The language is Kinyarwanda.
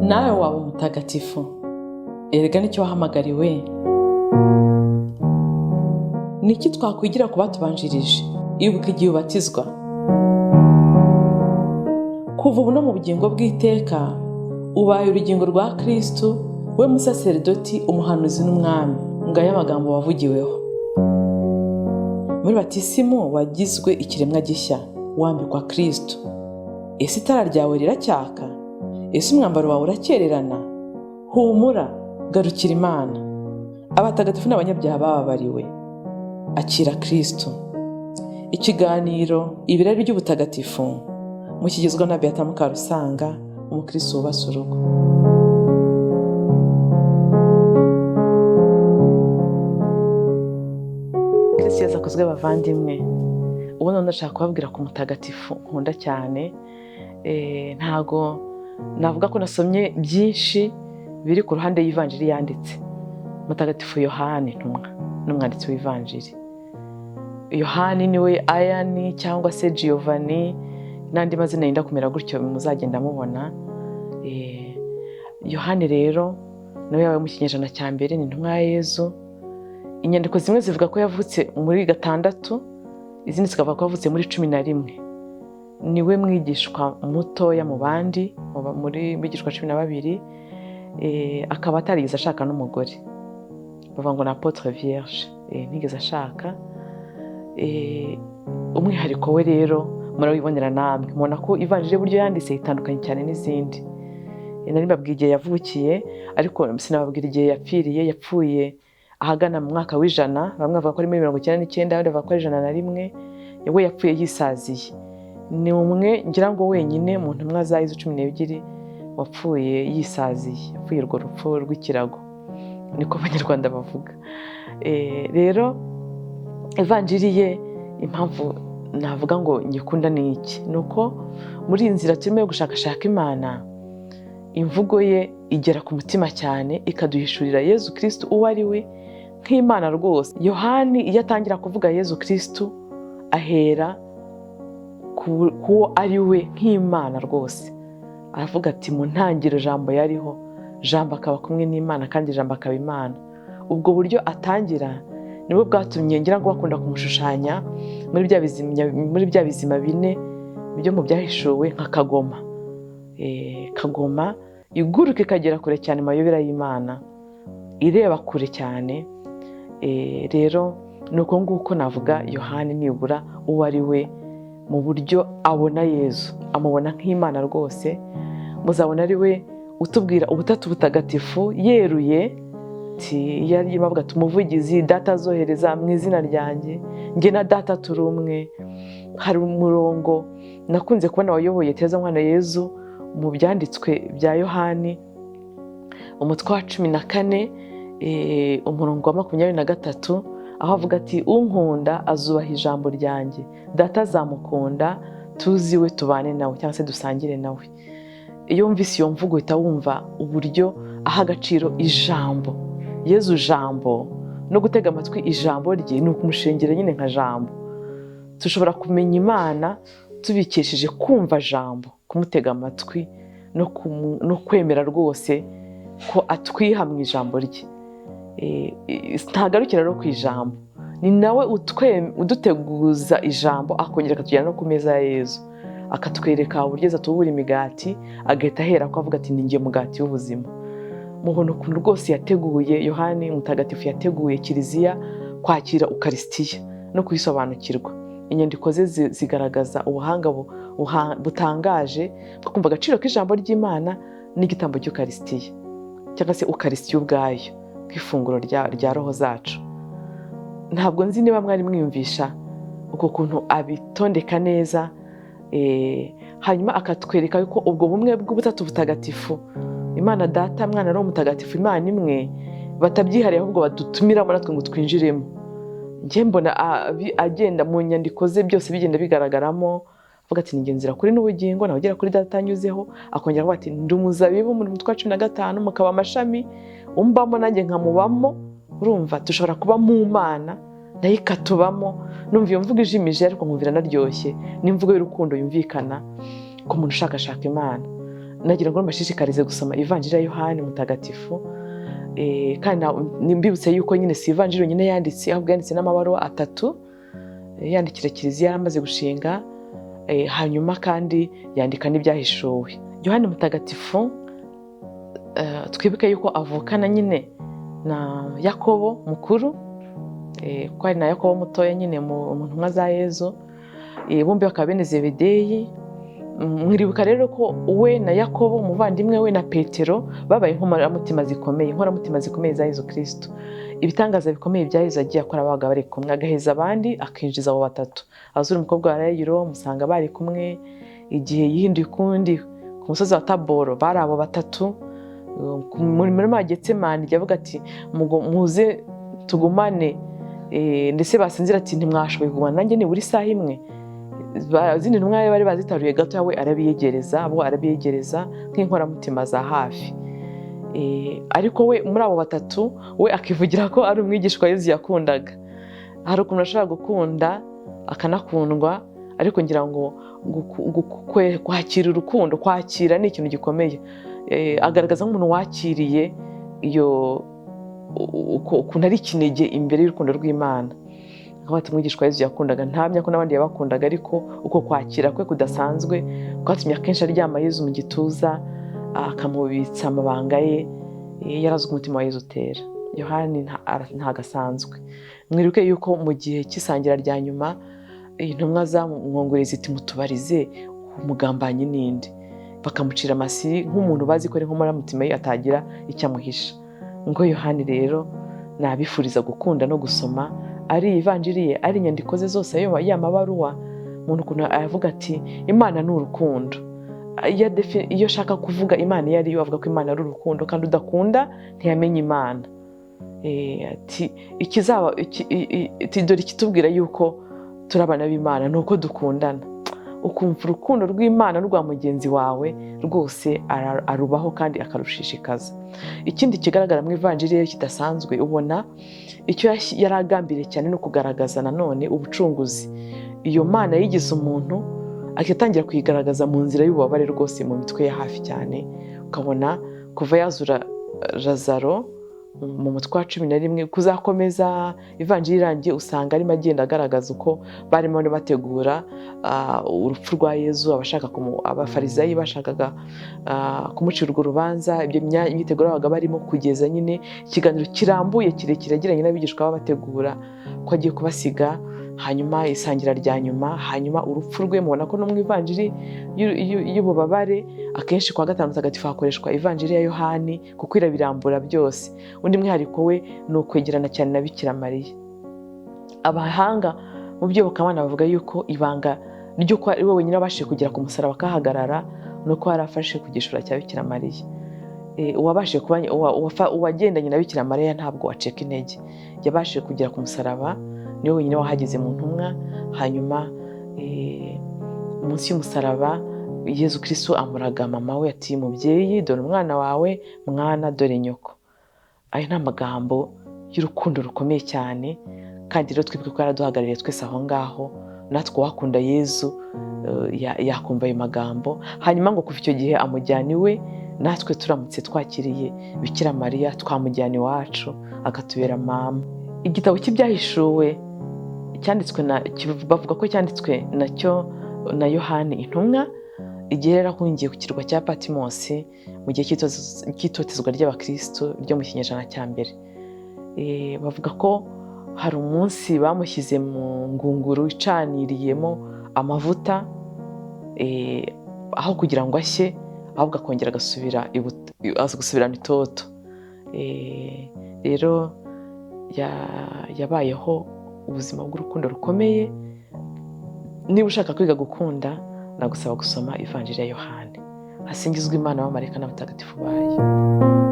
nawe waba umutagatifu. Erega nicyo wahamagariwe. Niki twakwigira ku batubanjirije? Ibuka igihe ubatizwa. Kuva ubu no mu bugingo bw'iteka ubaye urugingo rwa Kristo, we musaserdoti, umuhanuzi n'umwami. Ngaya amagambo wavugiweho. Muri batisimu wagizwe ikiremwa gishya, wambikwa Kristo. Ese itara ryawe riracyaka? Ese umwambaro wawe urakererana? Humura, garukira Imana. Abatagatifu n'abanyabyaha bababariwe. Akira Kristo. Ikiganiro Ibirari by'ubutagatifu mukigizwa na Beata Mukarusanga, umukristo wubase urugo. Kristo yazakozwe bavandimwe. Ubu none ndashaka kubabwira ku mutagatifu nkunda cyane. Ntago navuga ko nasomye byinshi biri ku ruhande y'ivanjiri yanditse. Mutagatifu Yohani n'umwanditsi w'ivanjiri. Yohani niwe Ayani cyangwa se Giovanni, n'andi mazina yenda kumera gutyo muzagenda mubona. Yohani rero nawe yabaye mu kinyejana cya mbere, ni intumwa ya Yezu. Inyandiko zimwe zivuga ko yavutse muri 6, izindi zikavuga ko yavutse muri 11. Niwe mwigishwa mutoya mu bandi, muri bigishwa 12. Akaba atarigeze ashaka n'umugore. Bavuga ngo na apôtre vierge. Ntigeze ashaka. Umwihariko we rero murawibonera namwe. Mubona ko ivanjiri buryo yanditse itandukanye cyane n'izindi. Nari mbabwiye igihe yavukiye, ariko sinababwira igihe yapfiriye. Yapfuye ahagana mu mwaka w'ijana. Bamwe bavuga ko ari muri 99, abandi bavuga ko ari 101. We yapfuye yisaziye. Ni umwe ngira ngo wenyine mu ntumwa za Yezu 12 wapfuye yisaziye. Yapfuye urwo rupfu rw'ikirago, niko abanyarwanda bavuga. Rero evanjiri ye impamvu navuga ngo nyikunda ni iki? Nuko muri inzira turimo yo gushakashaka Imana, imvugo ye igera ku mutima cyane, ikaduhishurira Yezu Kristo uwo ari we nk'Imana rwose. Yohani iyo atangira kuvuga Yezu Kristo ahera kuwo ari we nk'Imana rwose. Aravuga ati mu ntangiriro jambo yariho, jambo akaba kumwe n'Imana, kandi jambo akaba Imana. Ubwo buryo atangira nibwo bwatumye ngira ngo bakunda kumushushanya muri bya bizima 4 byo mu byahishuwe nka kagoma. Kagoma iguruka ikagera kure cyane mayobera y'Imana, ireba kure cyane. Rero nuko nguko navuga Yohani nibura uwo ari we mu buryo abona Yezu, amubona nk'Imana rwose. Muzabona ari we utubwira ubutatu butagatifu yeruye. Yari bavuga ati umuvugizi, data azohereza mu izina ryanjye, nge na data turi umwe. Hari umurongo nakunze kubona wayoboye Tereza mwana Yezu mu byanditswe bya Yohani, umutwe wa 14, umurongo wa 23, aho avuga ati unkunda azubaha ijambo ryanjye, data azamukunda, tuziwe tubane nawe cyangwa se dusangire nawe. Iyo wumvise iyo mvugo uhita wumva uburyo aha agaciro ijambo. Yezu jambo, no gutega amatwi ijambo rye ni ukumushengera nyine nka jambo. Tushobora kumenya Imana tubikesheje kumva jambo, kumutega amatwi no kwemera rwose ko atwiha mu ijambo rye. Ntagarukira no ku ijambo, ni nawe uduteguza ijambo, akongera akatujyana no ku meza ya Yezu, akatwereka uburyo azatubura imigati, agahita ahera ko avuga ati ninjye mugati w'ubuzima. Mubona ukuntu rwose yateguye Yohani mutagatifu, yateguye kiliziya kwakira ukaristiya no kuyisobanukirwa. Inyandiko ze zigaragaza ubuhanga butangaje bwo kumva agaciro k'ijambo ry'Imana n'igitambo cy'ukaristiya, cyangwa se ukaristiya ubwayo nk'ifunguro rya roho zacu. Ntabwo nzi niba mwari mwiyumvisha uko kuntu abitondeka neza. Hanyuma akatwereka yuko ubwo bumwe bw'ubutatu butagatifu, Imana Data, Mwana Roho Mutagatifu, Imana imwe, batabyihariye ahubwo badutumiramo natwe ngo twinjiremo. Nge mbona agenda mu nyandiko ze byose bigenda bigaragaramo, avuga ati ninjye nzira kuri n'ubugingo, nawe ugera kuri Data anyuzeho. Akongera avuga ati ndi umuzabibu muri mutwa 15, mukaba amashami, umbamo nanjye nkamubamo. Urumva dushobora kuba mu Mana nayo ikatubamo. Numva iyo mvugo ijimije ariko nkumvira naryoshye, n'imvugo y'urukundo yumvikana ku muntu ushakashaka Imana. nagira ngo mbashishikarize gusoma ivanjiri ya Yohani Mutagatifu, kandi mbibutse yuko nyine si ivanjiri nyine yanditse, ahubwo yanditse n'amabaruwa 3 yandikira kiliziya yaramaze gushinga, hanyuma kandi yandika n'ibyahishuwe. Yohani Mutagatifu twibuke yuko avukana nyine na Yakobo mukuru, ko ari na Yakobo mutoya nyine mu ntumwa za Yezu, bombi bakaba bene Zebedeyi. Mwiribuka rero ko we na Yakobo umuvandimwe we na Petero babaye inkoramutima zikomeye za Yezu Kristo. Ibitangaza bikomeye bya Yezu agiye akora babaga bari kumwe, agaheza abandi akinjiza abo 3. Azura umukobwa wa Yayiro musanga bari kumwe, igihe yihinduye ukundi ku musozi wa Taboro bari abo 3. Muri murima wa Getsemani yavuga ati muze tugumane, ndetse basinzira ati ntimwashoboye kugumana nanjye ni buri saha imwe. Zindi ntumwa bari bazitaruye gato, we arabiyegereza nk'inkoramutima za hafi. Ariko we muri abo 3 we akivugira ko ari umwigishwa Yezu yakundaga. Hari ukuntu ashobora gukunda akanakundwa, ariko ngira ngo kwakira urukundo, kwakira ni ikintu gikomeye. Agaragaza nk'umuntu wakiriye iyo ukuntu ari ikinege imbere y'urukundo rw'Imana. Bati umwigishwa Yezu yakundaga, ntamya ko n'abandi yabakundaga, ariko uko kwakira kwe kudasanzwe kwatumye akenshi aryama Yezu mu gituza, akamubitsa amabanga ye. Yarazi umutima wa Yezu utera. Yohani ntagasanzwe. Mwiruke yuko mu gihe cy'isangira rya nyuma intumwa zamwongoreye ziti mutubarize umugambanyi ninde, bakamucira amasi nk'umuntu bazi ko ari nk'umutima ye atagira icyo amuhisha. Ngo Yohani rero nabifuriza gukunda no gusoma ari ivanjiri ye, ari inyandiko ze zose, ya mabaruwa. Umuntu kuntu avuga ati Imana ni urukundo. Iyo shaka kuvuga Imana iyo ariyo, avuga ko Imana ari urukundo, kandi udakunda ntiyamenye Imana. Ati ikizaba dore kitubwira yuko turabana b'Imana nuko dukundana. Ukumva urukundo rw'Imana n'urwa mugenzi wawe rwose arubaho kandi akarushishikaza. Ikindi kigaragara mu ivanjiri ye kidasanzwe, ubona icyo yaragambiriye cyane no kugaragaza nanone ubucunguzi. Iyo Mana yigize umuntu akitangira kuyigaragaza mu nzira y'ububabare rwose, mu mitwe ya hafi cyane. Ukabona kuva yazura Lazaro mu mutwe wa 11 kuzakomeza ivanjiri irangiye, usanga arimo agenda agaragaza uko barimo bategura urupfu rwa Yezu. Abafarisayi bashakaga kumucira urwo rubanza, ibyo imyiteguro babaga barimo kugeza nyine ikiganiro kirambuye kirekire agiranye n'abigishwa babategura ko agiye kubasiga, hanyuma isangira rya nyuma, hanyuma urupfu rwe. Mubona ko no mu ivanjiri y'ububabare akenshi kwa gatanu mutagatifu hakoreshwa ivanjiri ya Yohani kuko irabirambura byose. Undi mwihariko we ni ukwegerana cyane na Bikira Mariya. Abahanga mu by'iyobokamana bavuga yuko ibanga ry'uko ari we wenyine abashije kugera ku musaraba akahagarara nuko yarafashe ku gishura cya Bikira Mariya. Uwabashije kuba uwagendanye na Bikira Mariya ntabwo waceka intege, yabashije kugera ku musaraba, niwe wenyine wahageze mu ntumwa. Hanyuma munsi y'umusaraba Yezu Kristo amuraga mama we ati mubyeyi dore umwana wawe, mwana dore nyoko. Ayo ni amagambo y'urukundo rukomeye cyane, kandi rero twibuke ko yaraduhagarariye twese aho ngaho. Natwe wakunda Yezu yakumva ayo magambo. Hanyuma ngo kuva icyo gihe amujyana iwe, natwe turamutse twakiriye Bikira Mariya twamujyana iwacu akatubera mama. Igitabo cy'ibyahishuwe bavuga ko cyanditswe nacyo na Yohani intumwa, igihe yari ahungiye ku kirwa cya Patimosi mu gihe cy'itotezwa ry'abakristo ryo mu kinyejana cya mbere. Bavuga ko hari umunsi bamushyize mu ngunguru icaniriyemo amavuta, aho kugira ngo ashye, ahubwo akongera agasubirana itoto. Rero yabayeho ubuzima bw'urukundo rukomeye. Niba ushaka kwiga gukunda, nagusaba gusoma ivanjiri ya Yohani. Hasingizwe Imana, abamarayika n'abatagatifu bayo.